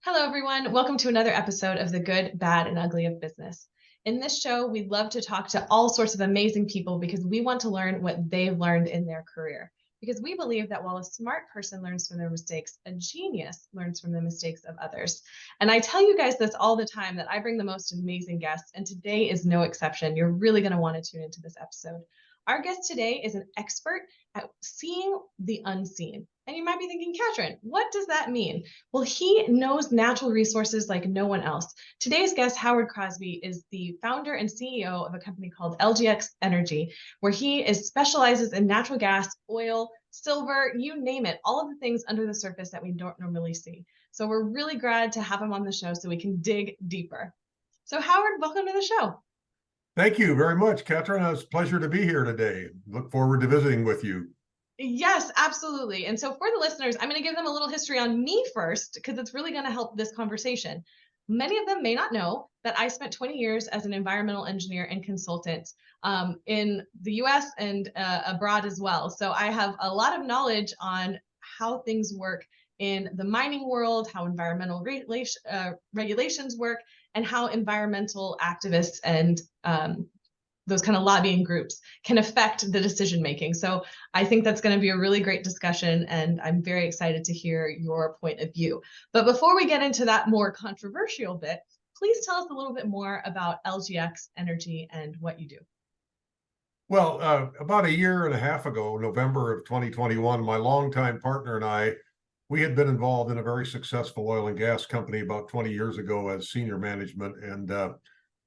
Hello, everyone. Welcome to another episode of The Good, Bad, and Ugly of Business. In this show, we love to talk to all sorts of amazing people because we want to learn what they've learned in their career. Because we believe that while a smart person learns from their mistakes, a genius learns from the mistakes of others. And I tell you guys this all the time that I bring the most amazing guests, and today is no exception. You're really going to want to tune into this episode. Our guest today is an expert at seeing the unseen. And you might be thinking, Catryn, what does that mean? Well, he knows natural resources like no one else. Today's guest, Howard Crosby, is the founder and CEO of a company called LGX Energy, where he specializes in natural gas, oil, silver, you name it, all of the things under the surface that we don't normally see. So we're really glad to have him on the show so we can dig deeper. So Howard, welcome to the show. Thank you very much, Catryn. It's a pleasure to be here today. Look forward to visiting with you. Yes, absolutely. And so for the listeners, I'm going to give them a little history on me first, because it's really going to help this conversation. Many of them may not know that I spent 20 years as an environmental engineer and consultant in the US and abroad as well. So I have a lot of knowledge on how things work in the mining world, how environmental regulations work, and how environmental activists and those kind of lobbying groups can affect the decision making. So I think that's going to be a really great discussion, and I'm very excited to hear your point of view. But before we get into that more controversial bit, please tell us a little bit more about LGX Energy and what you do. Well, about a year and a half ago, November of 2021, my longtime partner and I, we had been involved in a very successful oil and gas company about 20 years ago as senior management, and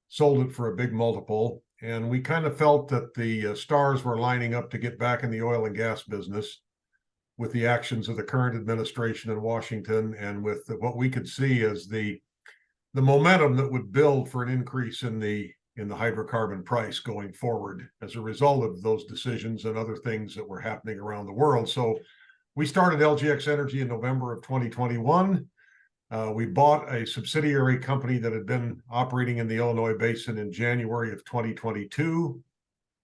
sold it for a big multiple. And we kind of felt that the stars were lining up to get back in the oil and gas business with the actions of the current administration in Washington, and with what we could see as the momentum that would build for an increase in the hydrocarbon price going forward as a result of those decisions and other things that were happening around the world. So we started LGX Energy in November of 2021. We bought a subsidiary company that had been operating in the Illinois Basin in January of 2022,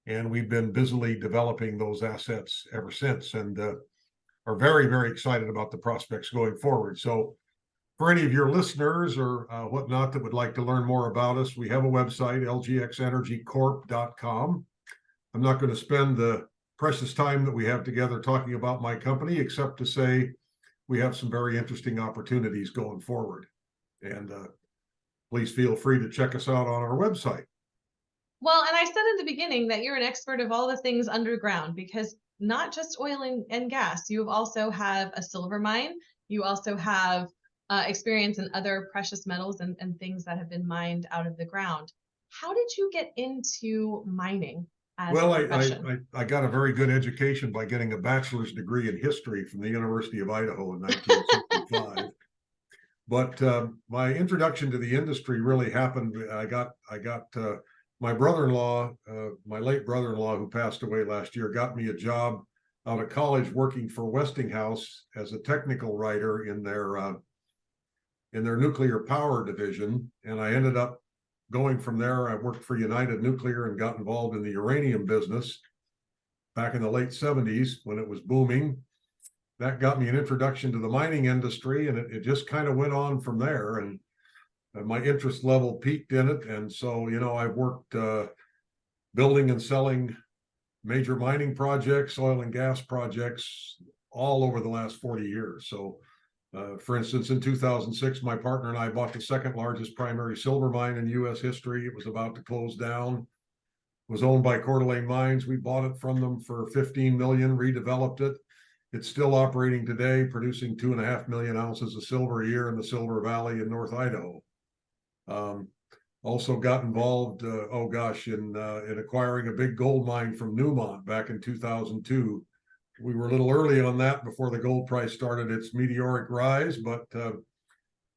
and we've been busily developing those assets ever since, and are very, very excited about the prospects going forward. So for any of your listeners or whatnot that would like to learn more about us, we have a website, lgxenergycorp.com. I'm not going to spend the precious time that we have together talking about my company, except to say we have some very interesting opportunities going forward. And please feel free to check us out on our website. Well, and I said in the beginning that you're an expert of all the things underground, because not just oil and gas, you also have a silver mine. You also have experience in other precious metals and things that have been mined out of the ground. How did you get into mining? Well, I got a very good education by getting a bachelor's degree in history from the University of Idaho in 1965. But my introduction to the industry really happened. I got my brother-in-law, my late brother-in-law, who passed away last year, got me a job out of college working for Westinghouse as a technical writer in their nuclear power division, and I ended up going from there. I worked for United Nuclear and got involved in the uranium business back in the late 70s when it was booming. That got me an introduction to the mining industry, and it just kind of went on from there. And my interest level peaked in it. And so, I've worked building and selling major mining projects, oil and gas projects, all over the last 40 years. So for instance, in 2006, my partner and I bought the second largest primary silver mine in U.S. history. It was about to close down. It was owned by Coeur d'Alene Mines. We bought it from them for $15 million, redeveloped it. It's still operating today, producing 2.5 million ounces of silver a year in the Silver Valley in North Idaho. Also got involved, in acquiring a big gold mine from Newmont back in 2002. We were a little early on that before the gold price started its meteoric rise, but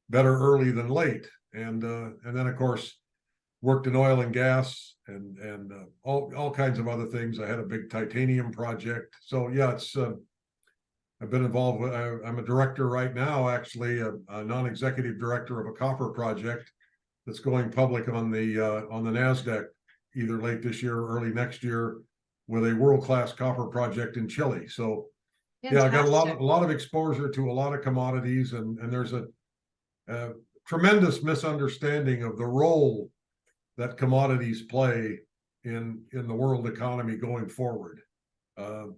better early than late. And then, of course, worked in oil and gas and all kinds of other things. I had a big titanium project. So yeah, I've been involved with. I'm a director right now, actually, a non-executive director of a copper project that's going public on the NASDAQ either late this year or early next year, with a world-class copper project in Chile. So fantastic. Yeah, I got a lot of exposure to a lot of commodities, and there's a uh, tremendous misunderstanding of the role that commodities play in the world economy going forward, particularly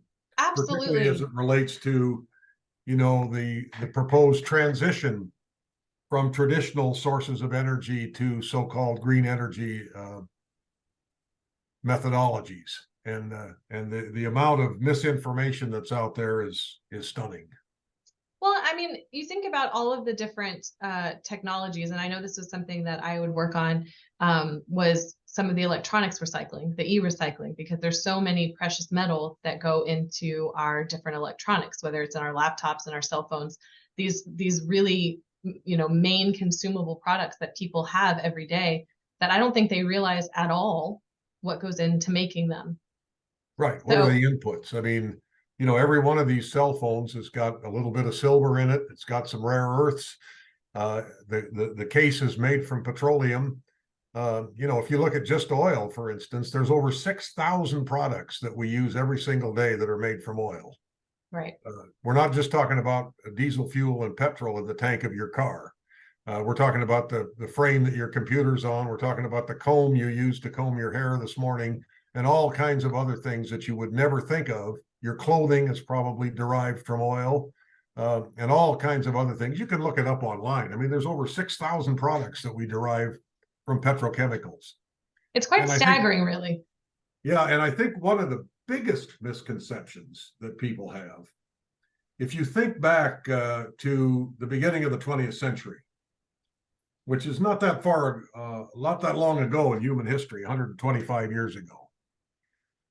as Absolutely. it relates to, the proposed transition from traditional sources of energy to so-called green energy methodologies. And the amount of misinformation that's out there is stunning. Well, I mean, you think about all of the different technologies, and I know this was something that I would work on, was some of the electronics recycling, the e-recycling, because there's so many precious metals that go into our different electronics, whether it's in our laptops and our cell phones, these really, main consumable products that people have every day that I don't think they realize at all what goes into making them. Right. What are So the inputs? I mean, every one of these cell phones has got a little bit of silver in it. It's got some rare earths. The case is made from petroleum. If you look at just oil, for instance, there's over 6,000 products that we use every single day that are made from oil. right. We're not just talking about diesel fuel and petrol in the tank of your car. We're talking about the frame that your computer's on. We're talking about the comb you used to comb your hair this morning, and all kinds of other things that you would never think of. Your clothing is probably derived from oil, and all kinds of other things. You can look it up online. I mean, there's over 6,000 products that we derive from petrochemicals. It's quite And I think, staggering, really. yeah, and I think one of the biggest misconceptions that people have, if you think back to the beginning of the 20th century, which is not that far, not that long ago in human history, 125 years ago.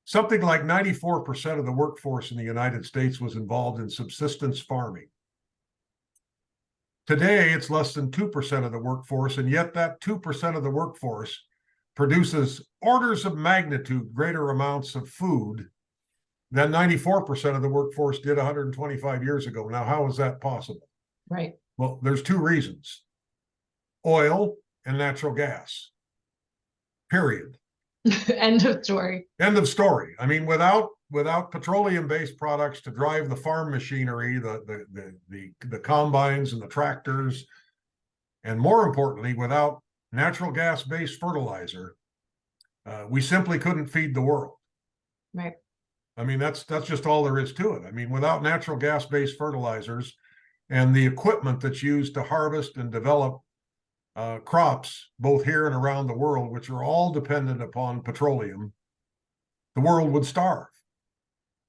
Something like 94% of the workforce in the United States was involved in subsistence farming. Today, it's less than 2% of the workforce, and yet that 2% of the workforce produces orders of magnitude greater amounts of food than 94% of the workforce did 125 years ago. Now, how is that possible? Right. Well, there's two reasons: oil and natural gas. Period. End of story. End of story. I mean, without petroleum-based products to drive the farm machinery, the combines and the tractors, and more importantly, without natural gas-based fertilizer, we simply couldn't feed the world. Right. I mean, that's just all there is to it. I mean, without natural gas-based fertilizers and the equipment that's used to harvest and develop crops, both here and around the world, which are all dependent upon petroleum, the world would starve.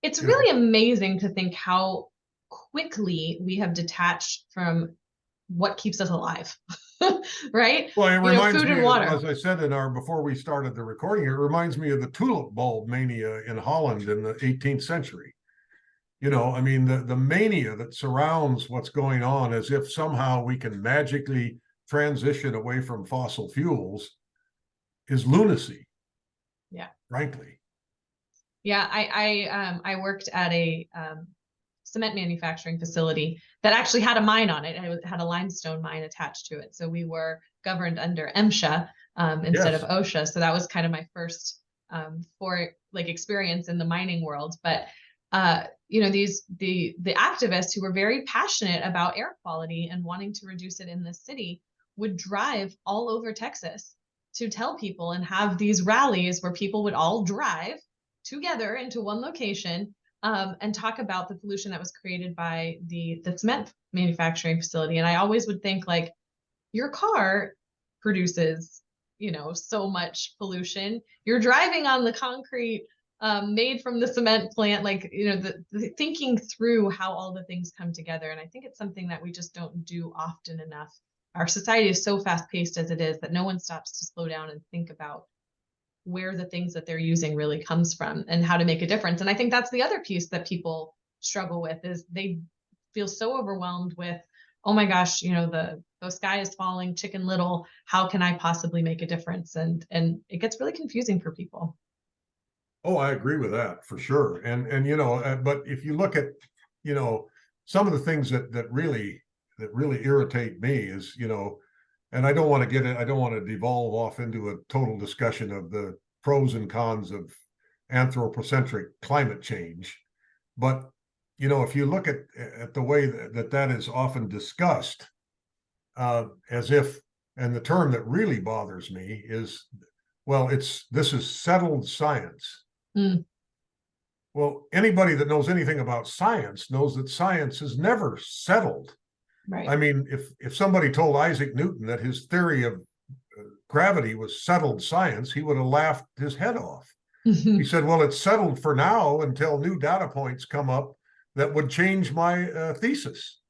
It's really amazing to think how quickly we have detached from what keeps us alive, right? Well, it reminds Food me, and water. as I said before we started the recording, it reminds me of the tulip bulb mania in Holland in the 18th century. I mean, the mania that surrounds what's going on, as if somehow we can magically transition away from fossil fuels, is lunacy. Yeah. Frankly. Yeah, I worked at a cement manufacturing facility that actually had a mine on it, and it had a limestone mine attached to it. So we were governed under MSHA instead of OSHA. So that was kind of my first experience in the mining world. But the activists who were very passionate about air quality and wanting to reduce it in the city would drive all over Texas to tell people and have these rallies where people would all drive together into one location and talk about the pollution that was created by the cement manufacturing facility. And I always would think, like, your car produces, so much pollution. You're driving on the concrete made from the cement plant, the thinking through how all the things come together. And I think it's something that we just don't do often enough. Our society is so fast paced as it is that no one stops to slow down and think about where the things that they're using really comes from and how to make a difference. And I think that's the other piece that people struggle with, is they feel so overwhelmed with, oh my gosh, the sky is falling, Chicken Little, how can I possibly make a difference? And it gets really confusing for people. Oh, I agree with that for sure. And but if you look at, some of the things that really irritate me is, and I don't want to devolve off into a total discussion of the pros and cons of anthropocentric climate change. But, if you look at the way that is often discussed, as if, and the term that really bothers me is, well, this is settled science. Mm. Well, anybody that knows anything about science knows that science is never settled. Right. I mean, if somebody told Isaac Newton that his theory of gravity was settled science, he would have laughed his head off. He said, well, it's settled for now until new data points come up that would change my thesis.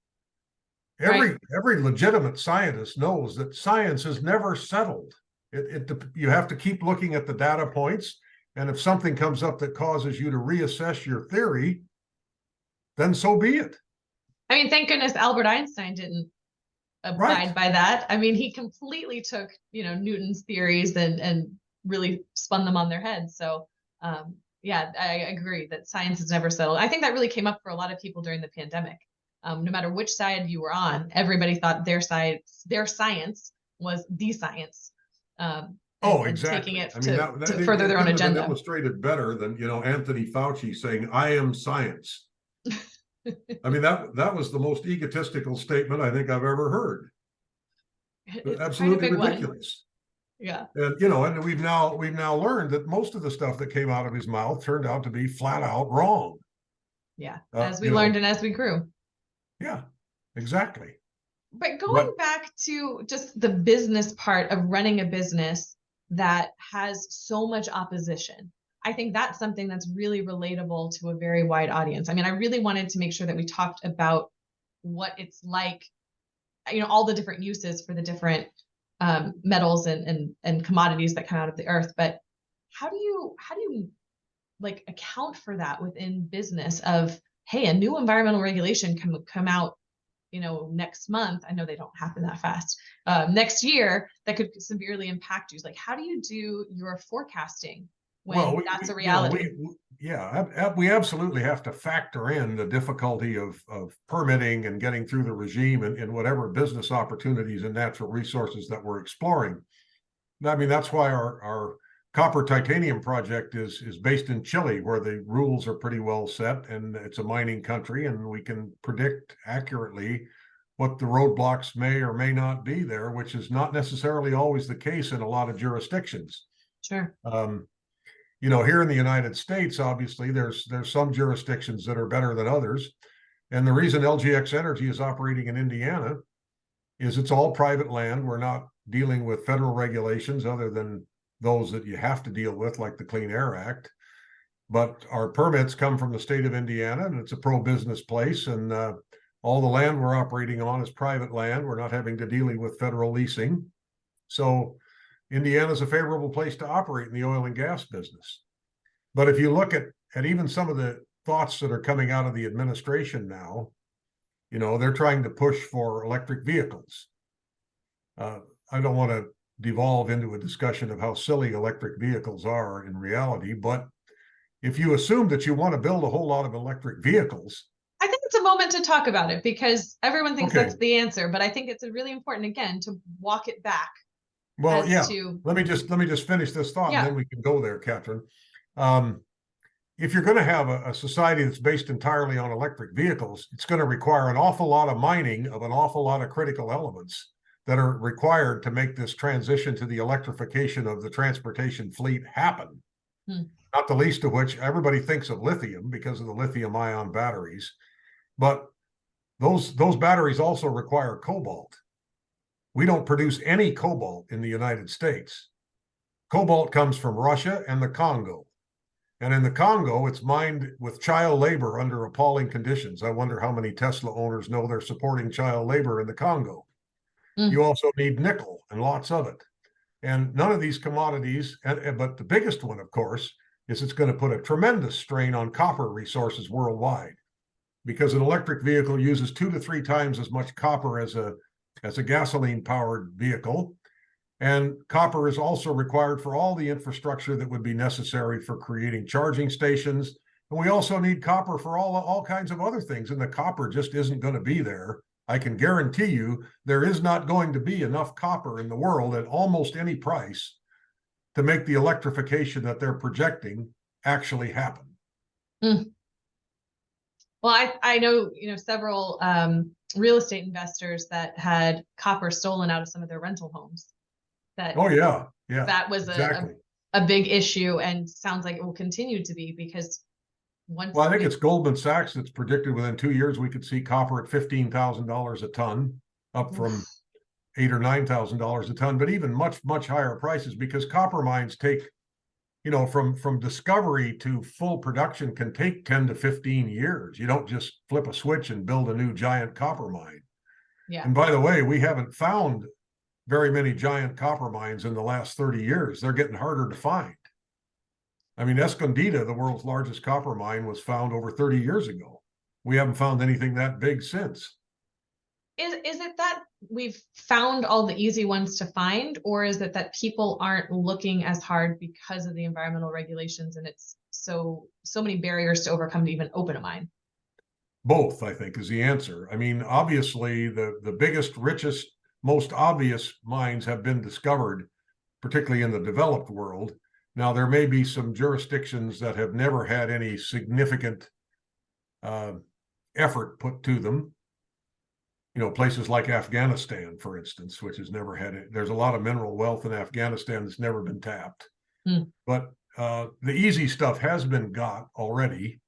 Every legitimate scientist knows that science is never settled. You have to keep looking at the data points, and if something comes up that causes you to reassess your theory, then so be it. I mean, thank goodness Albert Einstein didn't abide by that. I mean, he completely took, Newton's theories and really spun them on their head. So, yeah, I agree that science is never settled. I think that really came up for a lot of people during the pandemic. No matter which side you were on, everybody thought their science was the science. Exactly. And taking it to further their own agenda. Illustrated better than Anthony Fauci saying, "I am science." I mean, that was the most egotistical statement I think I've ever heard. It's absolutely ridiculous. One. Yeah. And and we've now learned that most of the stuff that came out of his mouth turned out to be flat out wrong. Yeah. As we learned and as we grew. Yeah, exactly. But going back to just the business part of running a business that has so much opposition, I think that's something that's really relatable to a very wide audience. I mean, I really wanted to make sure that we talked about what it's like, all the different uses for the different metals and commodities that come out of the earth. But how do you like account for that within business of, hey, a new environmental regulation can come out, next month? I know they don't happen that fast. Next year, that could severely impact you. Like, how do you do your forecasting when that's a reality? We absolutely have to factor in the difficulty of permitting and getting through the regime and whatever business opportunities and natural resources that we're exploring. I mean, that's why our copper titanium project is based in Chile, where the rules are pretty well set, and it's a mining country, and we can predict accurately what the roadblocks may or may not be there, which is not necessarily always the case in a lot of jurisdictions. Sure. Here in the United States, obviously, there's some jurisdictions that are better than others. And the reason LGX Energy is operating in Indiana is it's all private land. We're not dealing with federal regulations other than those that you have to deal with, like the Clean Air Act. But our permits come from the state of Indiana, and it's a pro-business place. And all the land we're operating on is private land. We're not having to deal with federal leasing. So Indiana is a favorable place to operate in the oil and gas business. But if you look at even some of the thoughts that are coming out of the administration now, they're trying to push for electric vehicles. I don't want to devolve into a discussion of how silly electric vehicles are in reality, but if you assume that you want to build a whole lot of electric vehicles, I think it's a moment to talk about it, because everyone thinks that's the answer, but I think it's really important, again, to walk it back. Well, let me just finish this thought, and then we can go there, Catryn. If you're going to have a society that's based entirely on electric vehicles, it's going to require an awful lot of mining of an awful lot of critical elements that are required to make this transition to the electrification of the transportation fleet happen. Not the least of which, everybody thinks of lithium because of the lithium-ion batteries, but those batteries also require cobalt. We don't produce any cobalt in the United States. Cobalt comes from Russia and the Congo. And in the Congo, it's mined with child labor under appalling conditions. I wonder how many Tesla owners know they're supporting child labor in the Congo. You also need nickel and lots of it. And none of these commodities, but the biggest one, of course, is it's going to put a tremendous strain on copper resources worldwide, because an electric vehicle uses 2 to 3 times as much copper as a gasoline-powered vehicle. And copper is also required for all the infrastructure that would be necessary for creating charging stations. And we also need copper for all kinds of other things. And the copper just isn't going to be there. I can guarantee you there is not going to be enough copper in the world at almost any price to make the electrification that they're projecting actually happen. Well, I know, several real estate investors that had copper stolen out of some of their rental homes. Oh yeah, yeah, That was exactly. a big issue, and sounds like it will continue to be, because Well, once I think we, it's Goldman Sachs that's predicted within 2 years we could see copper at $15,000 a ton, up from $8,000 or $9,000 a ton, but even much, much higher prices, because copper mines take, from discovery to full production can take 10 to 15 years. You don't just flip a switch and build a new giant copper mine. yeah. And by the way, we haven't found very many giant copper mines in the last 30 years. They're getting harder to find. I mean, Escondida, the world's largest copper mine, was found over 30 years ago. We haven't found anything that big since. Is it that we've found all the easy ones to find, or is it that people aren't looking as hard because of the environmental regulations, and it's so many barriers to overcome to even open a mine? Both, I think, is the answer. I mean, obviously, the biggest, richest, most obvious mines have been discovered, particularly in the developed world. Now, there may be some jurisdictions that have never had any significant effort put to them. Places like Afghanistan, for instance, which has never had it. There's a lot of mineral wealth in Afghanistan that's never been tapped. But the easy stuff has been got already.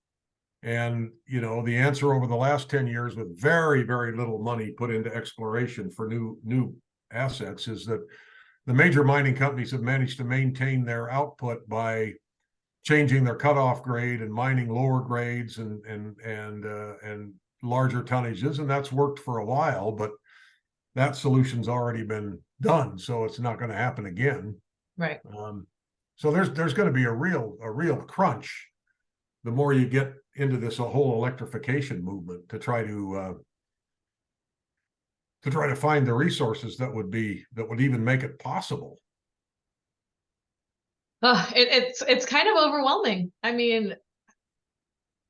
And, the answer over the last 10 years, with very, very little money put into exploration for new assets, is that the major mining companies have managed to maintain their output by changing their cutoff grade and mining lower grades and larger tonnages, and that's worked for a while, but that solution's already been done, so it's not going to happen again. Right. So there's going to be a real crunch the more you get into this whole electrification movement to try to find the resources that would even make it possible. It's kind of overwhelming. I mean,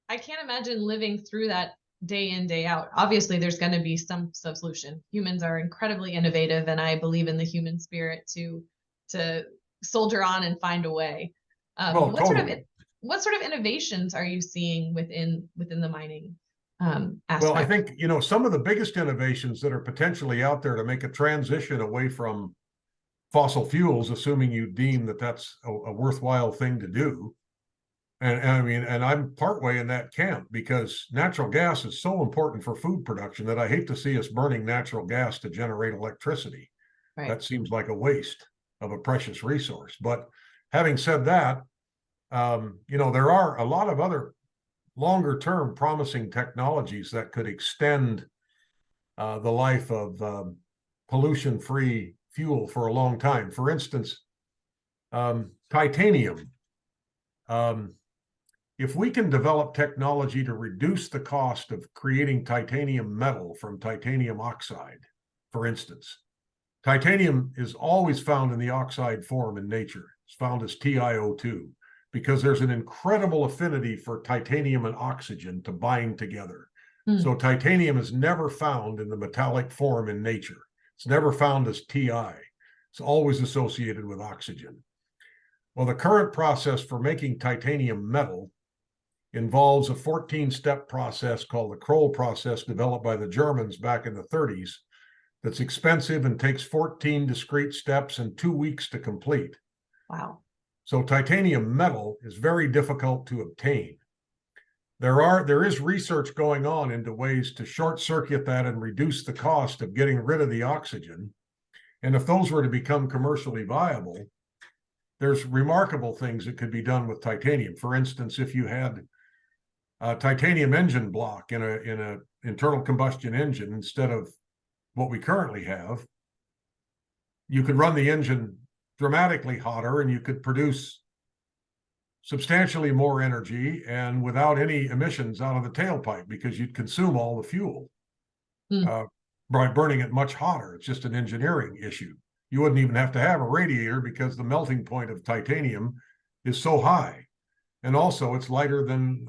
I can't imagine living through that day in, day out. Obviously, there's going to be some solution. Humans are incredibly innovative, and I believe in the human spirit to soldier on and find a way. Well, totally. What sort of innovations are you seeing within the mining aspect? Well, I think, some of the biggest innovations that are potentially out there to make a transition away from fossil fuels, assuming you deem that that's a worthwhile thing to do. And I mean, and I'm partway in that camp, because natural gas is so important for food production that I hate to see us burning natural gas to generate electricity. Right. That seems like a waste of a precious resource. But having said that, there are a lot of other longer term promising technologies that could extend the life of pollution free fuel for a long time. For instance, titanium. If we can develop technology to reduce the cost of creating titanium metal from titanium oxide, for instance, titanium is always found in the oxide form in nature. It's found as TiO2 because there's an incredible affinity for titanium and oxygen to bind together. So titanium is never found in the metallic form in nature. It's never found as Ti. It's always associated with oxygen. Well, the current process for making titanium metal involves a 14-step process called the Kroll process, developed by the Germans back in the 30s, that's expensive and takes 14 discrete steps and 2 weeks to complete. Wow. So titanium metal is very difficult to obtain. There is research going on into ways to short circuit that and reduce the cost of getting rid of the oxygen. And if those were to become commercially viable, there's remarkable things that could be done with titanium. For instance, if you had a titanium engine block in a internal combustion engine instead of what we currently have, you could run the engine dramatically hotter and you could produce substantially more energy and without any emissions out of the tailpipe, because you'd consume all the fuel by burning it much hotter. It's just an engineering issue. You wouldn't even have to have a radiator because the melting point of titanium is so high. And also it's lighter than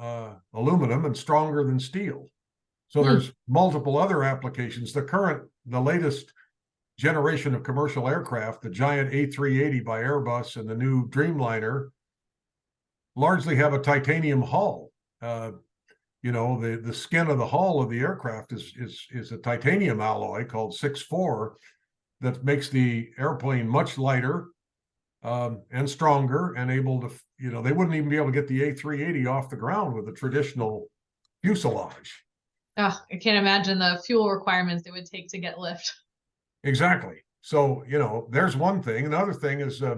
aluminum and stronger than steel. So there's multiple other applications. The latest generation of commercial aircraft, the giant A380 by Airbus and the new Dreamliner, largely have a titanium hull. the skin of the hull of the aircraft is a titanium alloy called 6-4 that makes the airplane much lighter and stronger and able to, they wouldn't even be able to get the A380 off the ground with a traditional fuselage. Oh, I can't imagine the fuel requirements it would take to get lift. Exactly. So, there's one thing. Another thing is I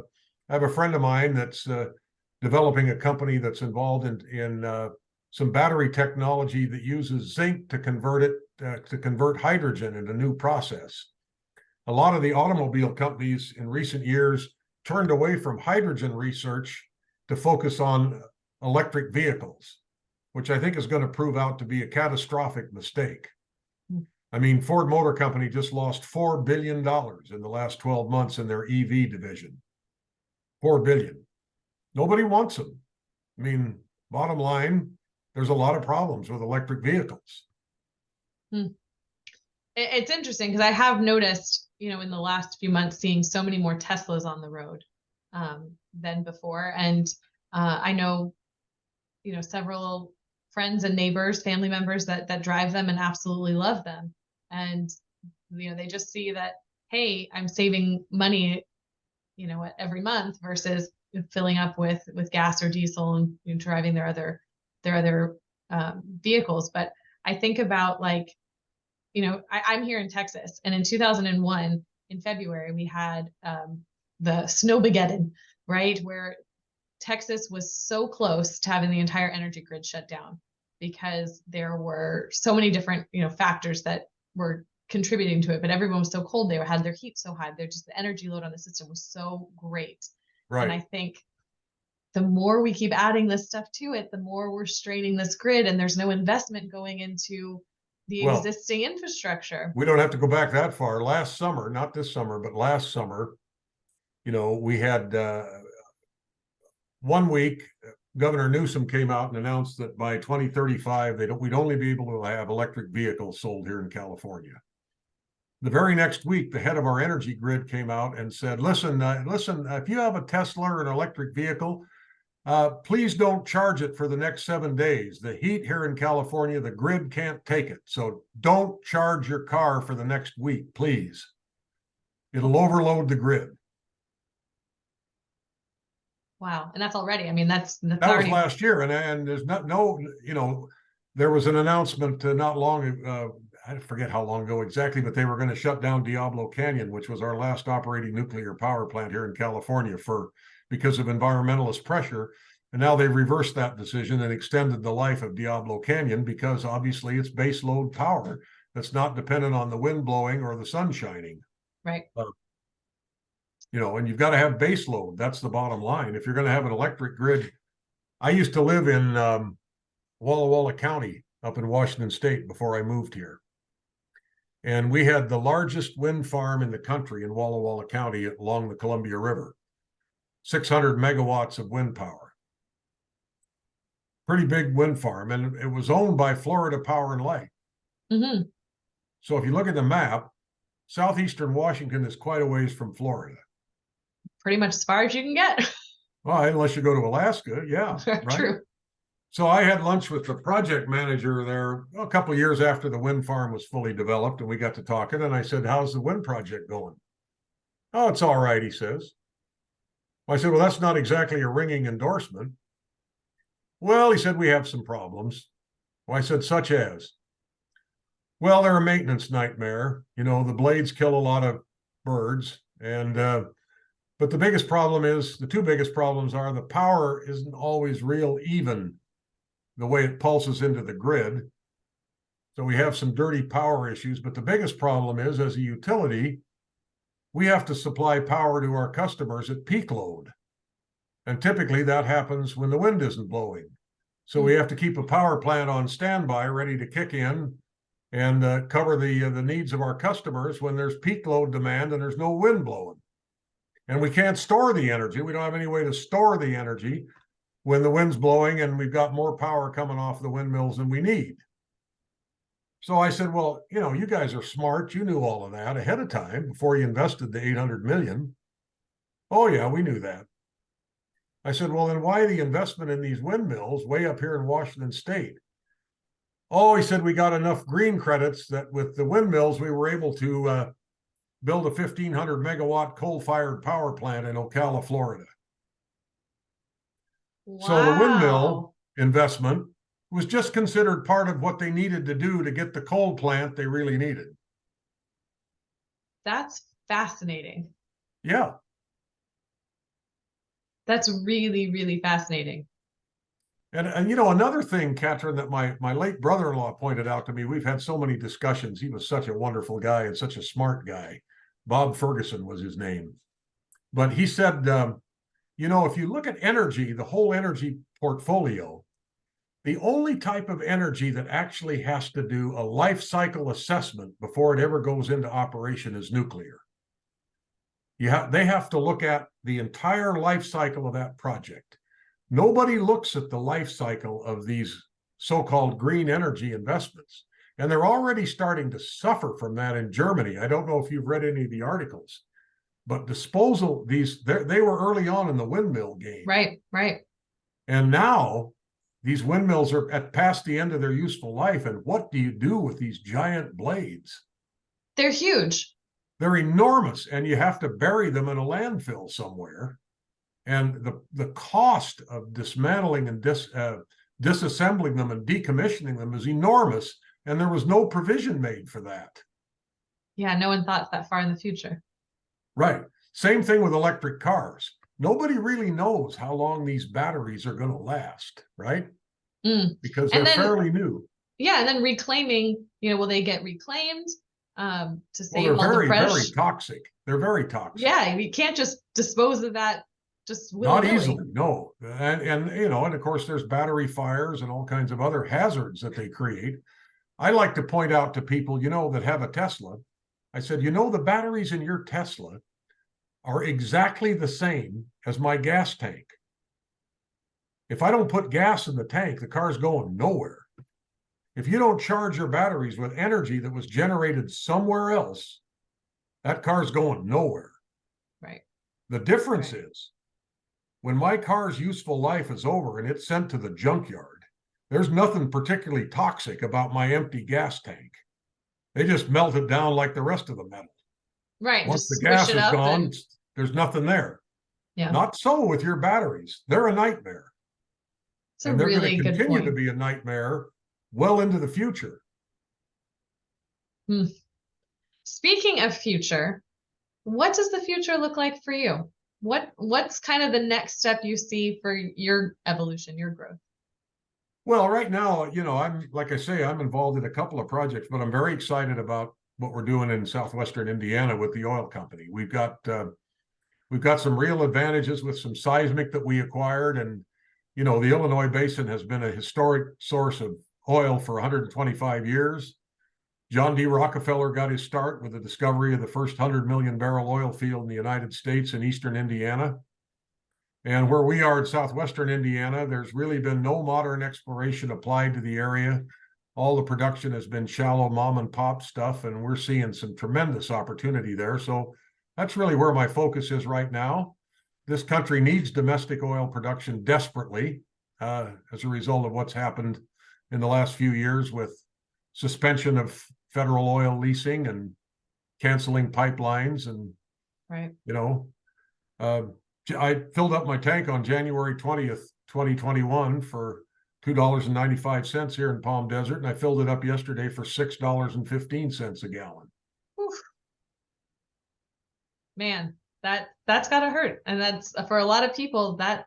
have a friend of mine that's developing a company that's involved in some battery technology that uses zinc to convert hydrogen in a new process. A lot of the automobile companies in recent years turned away from hydrogen research to focus on electric vehicles, which I think is going to prove out to be a catastrophic mistake. I mean, Ford Motor Company just lost $4 billion in the last 12 months in their EV division. $4 billion. Nobody wants them. I mean, bottom line, there's a lot of problems with electric vehicles. It's interesting because I have noticed, in the last few months, seeing so many more Teslas on the road than before. And I know, several friends and neighbors, family members that drive them and absolutely love them. And, they just see that, hey, I'm saving money, every month versus filling up with gas or diesel and driving their other vehicles. But I think about I'm here in Texas, and in 2001, in February, we had the Snowmageddon, right? Where Texas was so close to having the entire energy grid shut down because there were so many different, factors that were contributing to it, but everyone was so cold. They had their heat so high. They're just, the energy load on the system was so great. Right. And I think the more we keep adding this stuff to it, the more we're straining this grid, and there's no investment going into the existing infrastructure. We don't have to go back that far. Last summer, not this summer, but last summer, we had 1 week, Governor Newsom came out and announced that by 2035, we'd only be able to have electric vehicles sold here in California. The very next week, the head of our energy grid came out and said, listen, if you have a Tesla or an electric vehicle, please don't charge it for the next 7 days. The heat here in California, the grid can't take it. So don't charge your car for the next week, please. It'll overload the grid. Wow. And that's already, that was last year. And there's there was an announcement not long, I forget how long ago exactly, but they were going to shut down Diablo Canyon, which was our last operating nuclear power plant here in California because of environmentalist pressure. And now they've reversed that decision and extended the life of Diablo Canyon because obviously it's base load power that's not dependent on the wind blowing or the sun shining. Right. And you've got to have base load. That's the bottom line. If you're going to have an electric grid, I used to live in Walla Walla County up in Washington State before I moved here. And we had the largest wind farm in the country in Walla Walla County along the Columbia River. 600 megawatts of wind power. Pretty big wind farm. And it was owned by Florida Power and Light. Mm-hmm. So if you look at the map, southeastern Washington is quite a ways from Florida. Pretty much as far as you can get. Well, unless you go to Alaska, yeah. Right? True. So I had lunch with the project manager there a couple of years after the wind farm was fully developed, and we got to talking, and I said, how's the wind project going? Oh, it's all right, he says. I said, well, that's not exactly a ringing endorsement. Well, he said, we have some problems. Well, I said, such as? Well, they're a maintenance nightmare. The blades kill a lot of birds. But the biggest problem is, the two biggest problems are the power isn't always real even the way it pulses into the grid. So we have some dirty power issues. But the biggest problem is, as a utility, we have to supply power to our customers at peak load. And typically that happens when the wind isn't blowing. So we have to keep a power plant on standby, ready to kick in and cover the needs of our customers when there's peak load demand and there's no wind blowing. And we can't store the energy. We don't have any way to store the energy when the wind's blowing and we've got more power coming off the windmills than we need. So I said, well, you guys are smart. You knew all of that ahead of time before you invested the $800 million. Oh, yeah, we knew that. I said, well, then why the investment in these windmills way up here in Washington State? Oh, he said we got enough green credits that with the windmills, we were able to build a 1,500 megawatt coal-fired power plant in Ocala, Florida. Wow. So the windmill investment was just considered part of what they needed to do to get the coal plant they really needed. That's fascinating. Yeah. That's really, really fascinating. And you know, another thing, Catryn, that my late brother-in-law pointed out to me, we've had so many discussions. He was such a wonderful guy and such a smart guy. Bob Ferguson was his name. But he said, you know, if you look at energy, the whole energy portfolio, the only type of energy that actually has to do a life cycle assessment before it ever goes into operation is nuclear. They have to look at the entire life cycle of that project. Nobody looks at the life cycle of these so-called green energy investments. And they're already starting to suffer from that in Germany. I don't know if you've read any of the articles, but disposal, they were early on in the windmill game. Right, right. And now these windmills are past the end of their useful life. And what do you do with these giant blades? They're huge. They're enormous, and you have to bury them in a landfill somewhere. And the cost of dismantling and disassembling them and decommissioning them is enormous, and there was no provision made for that. Yeah, no one thought that far in the future. Right. Same thing with electric cars. Nobody really knows how long these batteries are going to last, right? Because they're fairly new. Yeah, and then reclaiming, you know, will they get reclaimed to save all the fresh? Very toxic. They're very toxic. Yeah, you can't just dispose of that just not easily, no. And you know, and of course there's battery fires and all kinds of other hazards that they create. I like to point out to people, you know, that have a Tesla, I said, you know, the batteries in your Tesla are exactly the same as my gas tank. If I don't put gas in the tank, the car's going nowhere. If you don't charge your batteries with energy that was generated somewhere else, that car's going nowhere. Right. The difference is when my car's useful life is over and it's sent to the junkyard, there's nothing particularly toxic about my empty gas tank. They just melt it down like the rest of the metal. Right. Once the gas is gone, there's nothing there. Yeah. Not so with your batteries. They're a nightmare. And they're really going to continue to be a nightmare well into the future. Speaking of future, what does the future look like for you? What's kind of the next step you see for your evolution, your growth? Well, right now, you know, like I say, I'm involved in a couple of projects, but I'm very excited about what we're doing in southwestern Indiana with the oil company. We've got some real advantages with some seismic that we acquired, and you know, the Illinois Basin has been a historic source of oil for 125 years. John D. Rockefeller got his start with the discovery of the first 100 million barrel oil field in the United States in eastern Indiana. And where we are in southwestern Indiana, there's really been no modern exploration applied to the area. All the production has been shallow mom and pop stuff, and we're seeing some tremendous opportunity there. So that's really where my focus is right now. This country needs domestic oil production desperately as a result of what's happened in the last few years with suspension of federal oil leasing and canceling pipelines. And, you know, I filled up my tank on January 20th, 2021 for $2.95 here in Palm Desert, and I filled it up yesterday for $6.15 a gallon. Oof. Man, that's gotta hurt. And that's for a lot of people, that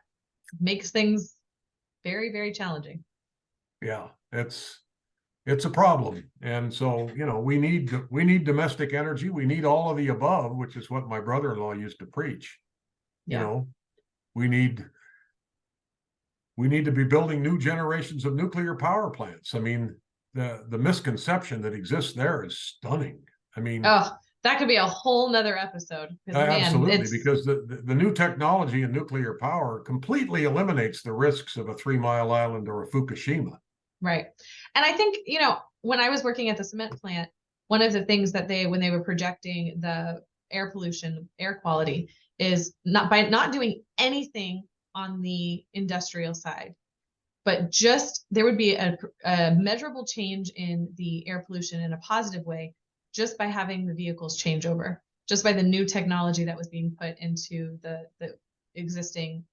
makes things very, very challenging. Yeah, it's a problem. And so, you know, we need domestic energy. We need all of the above, which is what my brother-in-law used to preach. You know, we need to be building new generations of nuclear power plants. I mean, the misconception that exists there is stunning. I mean, oh, that could be a whole nother episode. Absolutely, because the new technology in nuclear power completely eliminates the risks of a 3 Mile Island or a Fukushima. Right. And I think, you know, when I was working at the cement plant, one of the things that when they were projecting the air pollution, air quality, is by not doing anything on the industrial side, but just there would be a measurable change in the air pollution in a positive way just by having the vehicles change over, just by the new technology that was being put into the existing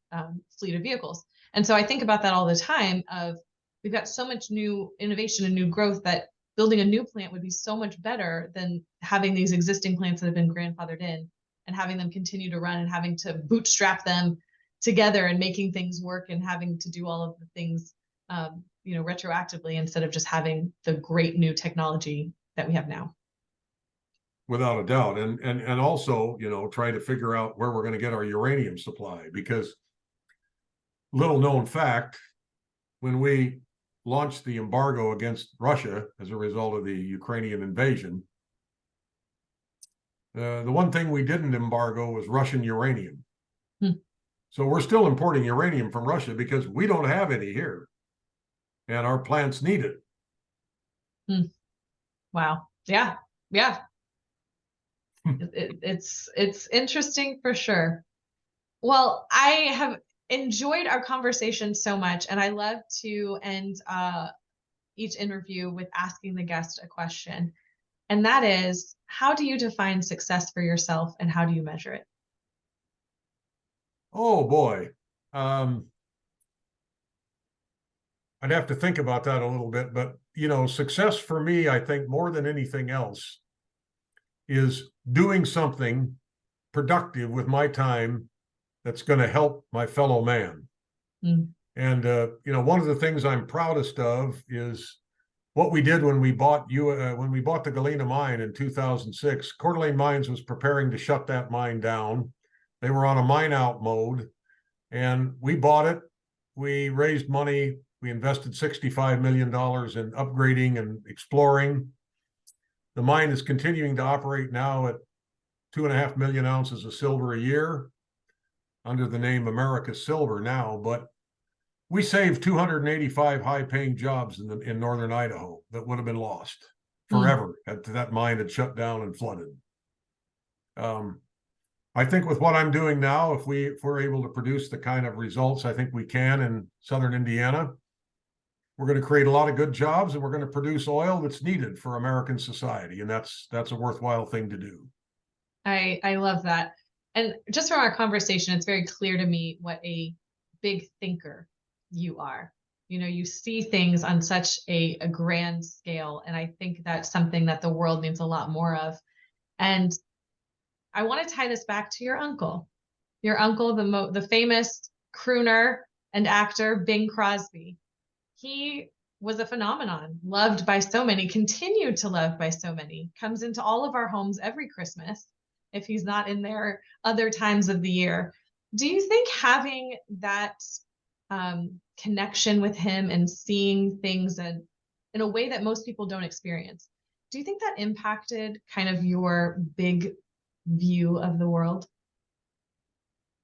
fleet of vehicles. And so I think about that all the time of we've got so much new innovation and new growth that building a new plant would be so much better than having these existing plants that have been grandfathered in and having them continue to run and having to bootstrap them together and making things work and having to do all of the things retroactively instead of just having the great new technology that we have now. Without a doubt. And also, try to figure out where we're going to get our uranium supply, because little known fact, when we launched the embargo against Russia as a result of the Ukrainian invasion, the one thing we didn't embargo was Russian uranium. So we're still importing uranium from Russia because we don't have any here, and our plants need it. Wow. Yeah. It's interesting for sure. Well, I have enjoyed our conversation so much, and I love to end each interview with asking the guest a question, and that is, how do you define success for yourself, and how do you measure it? Oh boy. I'd have to think about that a little bit, but success for me, I think more than anything else, is doing something productive with my time that's going to help my fellow man. And one of the things I'm proudest of is what we did when we bought the Galena mine in 2006. Coeur d'Alene Mines was preparing to shut that mine down. They were on a mine out mode, and we bought it. We raised money. We invested $65 million in upgrading and exploring. The mine is continuing to operate now at 2.5 million ounces of silver a year under the name America Silver now, but we saved 285 high-paying jobs in northern Idaho that would have been lost forever after that mine had shut down and flooded. I think with what I'm doing now, if we're able to produce the kind of results I think we can in southern Indiana, we're going to create a lot of good jobs, and we're going to produce oil that's needed for American society, and that's a worthwhile thing to do. I love that. And just from our conversation, it's very clear to me what a big thinker you are. You see things on such a grand scale, and I think that's something that the world needs a lot more of. And I want to tie this back to your uncle, the famous crooner and actor, Bing Crosby. He was a phenomenon, loved by so many, continued to love by so many, comes into all of our homes every Christmas, if he's not in there other times of the year. Do you think having that connection with him and seeing things in a way that most people don't experience, do you think that impacted kind of your big view of the world?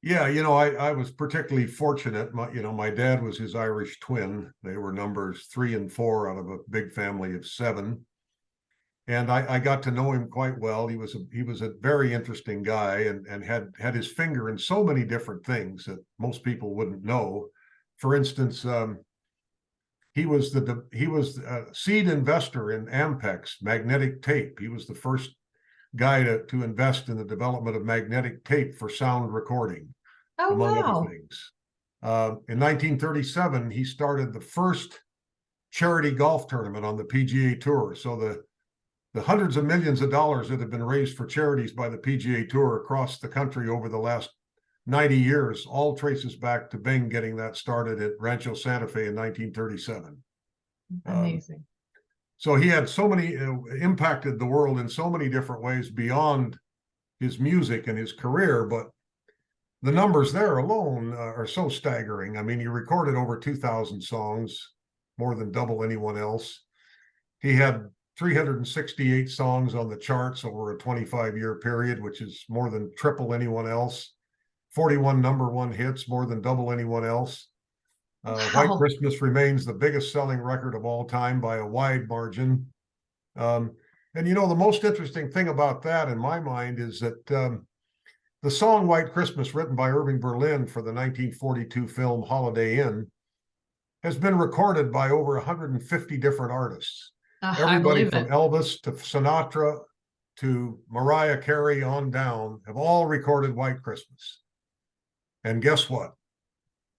Yeah, I was particularly fortunate. My dad was his Irish twin. They were numbers 3 and 4 out of a big family of 7. And I got to know him quite well. He was a very interesting guy, and had his finger in so many different things that most people wouldn't know. For instance, he was a seed investor in Ampex magnetic tape. He was the first guy to invest in the development of magnetic tape for sound recording, among other things. In 1937, he started the first charity golf tournament on the PGA Tour. So the hundreds of millions of dollars that have been raised for charities by the PGA Tour across the country over the last 90 years all traces back to Bing getting that started at Rancho Santa Fe in 1937. Amazing. So he had so many, impacted the world in so many different ways beyond his music and his career, but the numbers there alone are so staggering. I mean, he recorded over 2,000 songs, more than double anyone else. He had 368 songs on the charts over a 25-year period, which is more than triple anyone else. 41 number 1 hits, more than double anyone else. White Christmas remains the biggest selling record of all time by a wide margin. And the most interesting thing about that in my mind is that the song White Christmas, written by Irving Berlin for the 1942 film Holiday Inn, has been recorded by over 150 different artists. I Everybody believe from it. Elvis to Sinatra to Mariah Carey on down have all recorded White Christmas. And guess what?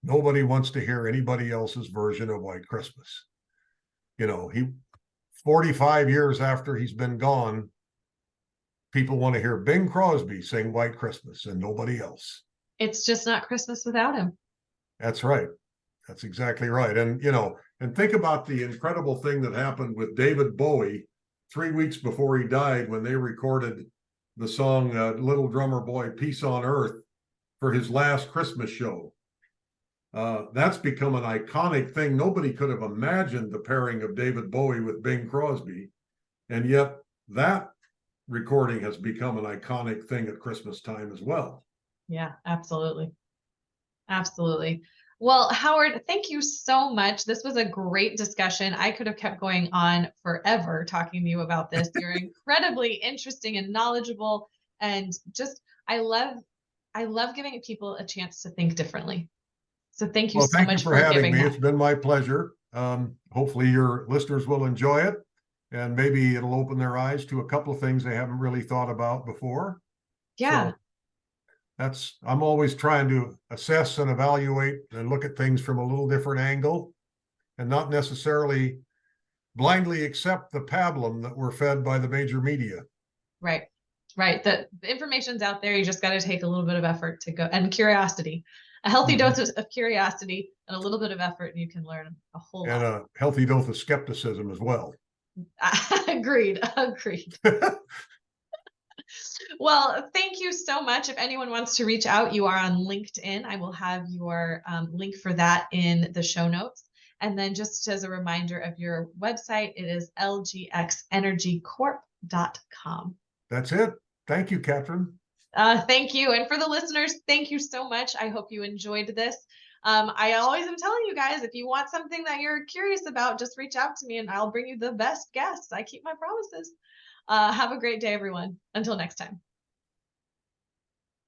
Nobody wants to hear anybody else's version of White Christmas. You know, 45 years after he's been gone, people want to hear Bing Crosby sing White Christmas and nobody else. It's just not Christmas without him. That's right. That's exactly right. And, you know, and think about the incredible thing that happened with David Bowie 3 weeks before he died when they recorded the song Little Drummer Boy, Peace on Earth for his last Christmas show. That's become an iconic thing. Nobody could have imagined the pairing of David Bowie with Bing Crosby. And yet that recording has become an iconic thing at Christmas time as well. Yeah, absolutely. Absolutely. Well, Howard, thank you so much. This was a great discussion. I could have kept going on forever talking to you about this. You're incredibly interesting and knowledgeable, and just I love giving people a chance to think differently. So thank you Well, so thank you much for for having giving me. that. It's been my pleasure. Hopefully your listeners will enjoy it, and maybe it'll open their eyes to a couple of things they haven't really thought about before. Yeah. So I'm always trying to assess and evaluate and look at things from a little different angle and not necessarily blindly accept the pablum that we're fed by the major media. Right. Right. The information's out there. You just got to take a little bit of effort to go, and curiosity, a healthy dose of curiosity and a little bit of effort, and you can learn a whole lot. And a healthy dose of skepticism as well. Agreed. Well, thank you so much. If anyone wants to reach out, you are on LinkedIn. I will have your link for that in the show notes. And then just as a reminder of your website, it is lgxenergycorp.com. That's it. Thank you, Catryn. Thank you. And for the listeners, thank you so much. I hope you enjoyed this. I always am telling you guys, if you want something that you're curious about, just reach out to me and I'll bring you the best guests. I keep my promises. Have a great day, everyone. Until next time.